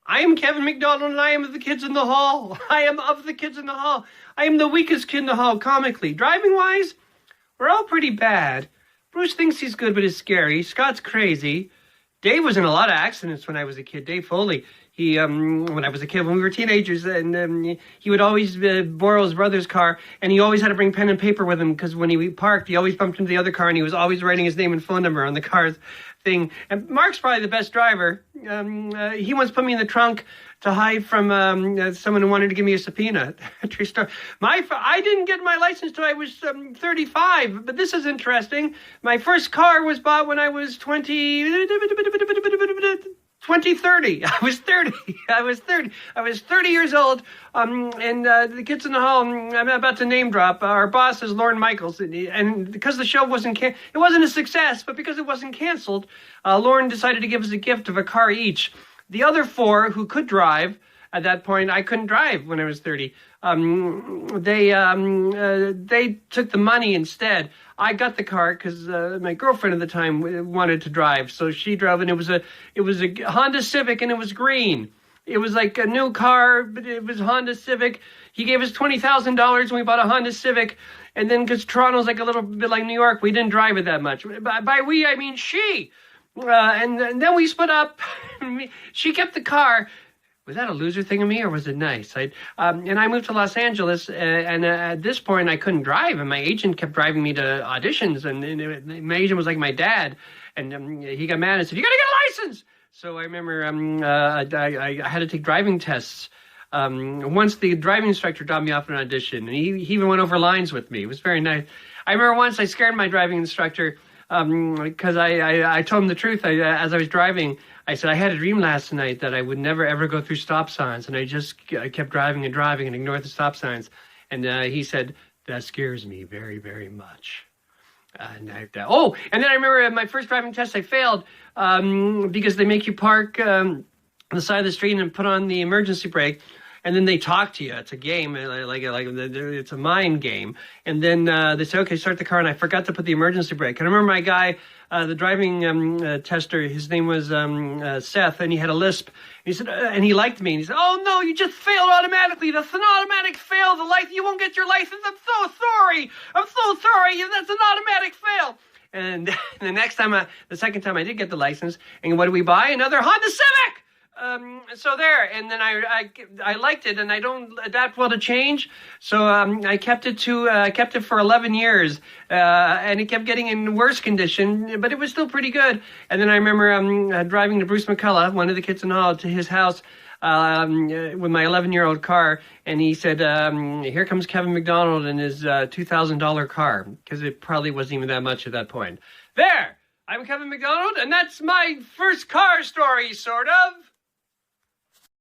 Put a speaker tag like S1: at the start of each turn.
S1: I am Kevin McDonald, and I am of the kids in the hall. I am of the kids in the hall. I am the weakest kid in the hall, comically. Driving-wise, we're all pretty bad. Bruce thinks he's good, but is scary. Scott's crazy. Dave was in a lot of accidents when I was a kid. Dave Foley. He, when I was a kid, when we were teenagers, and he would always borrow his brother's car, and he always had to bring pen and paper with him, because when he parked, he always bumped into the other car, and he was always writing his name and phone number on the car's thing. And Mark's probably the best driver. He once put me in the trunk to hide from someone who wanted to give me a subpoena. True story. I didn't get my license till I was 35, but this is interesting. My first car was bought when I was 2030. I was 30. I was 30 years old. And the kids in the hall, I'm about to name drop. Our boss is Lorne Michaels. And because the show it wasn't a success, but because it wasn't canceled, Lorne decided to give us a gift of a car each. The other four who could drive, at that point, I couldn't drive when I was 30. They took the money instead. I got the car because my girlfriend at the time wanted to drive, so she drove, and it was a Honda Civic, and it was green. It was like a new car, but it was Honda Civic. He gave us $20,000 when we bought a Honda Civic, and then because Toronto's like a little bit like New York, we didn't drive it that much. By we, I mean she. And then we split up. She kept the car. Was that a loser thing of me, or was it nice? And I moved to Los Angeles, and at this point, I couldn't drive, and my agent kept driving me to auditions, and my agent was like my dad, and he got mad and said, "You gotta get a license!" So I remember I had to take driving tests. Once the driving instructor dropped me off an audition, and he even went over lines with me. It was very nice. I remember once I scared my driving instructor because I told him the truth. As I was driving, I said, I had a dream last night that I would never, ever go through stop signs. And I kept driving and driving and ignored the stop signs. And he said, that scares me very, very much. And then I remember my first driving test, I failed because they make you park on the side of the street and put on the emergency brake. And then they talk to you. It's a game, like it's a mind game. And then they say, okay, start the car. And I forgot to put the emergency brake. And I remember my guy, the driving tester, his name was Seth, and he had a lisp. He said, and he liked me. And he said, oh, no, you just failed automatically. That's an automatic fail. You won't get your license. I'm so sorry. That's an automatic fail. And the second time I did get the license. And what did we buy? Another Honda Civic. So there, and then I liked it, and I don't adapt well to change, so I kept it for 11 years, and it kept getting in worse condition, but it was still pretty good. And then I remember driving to Bruce McCullough, one of the kids in the hall, to his house with my 11-year-old car, and he said, here comes Kevin McDonald in his $2,000 car, because it probably wasn't even that much at that point. There! I'm Kevin McDonald, and that's my first car story, sort of.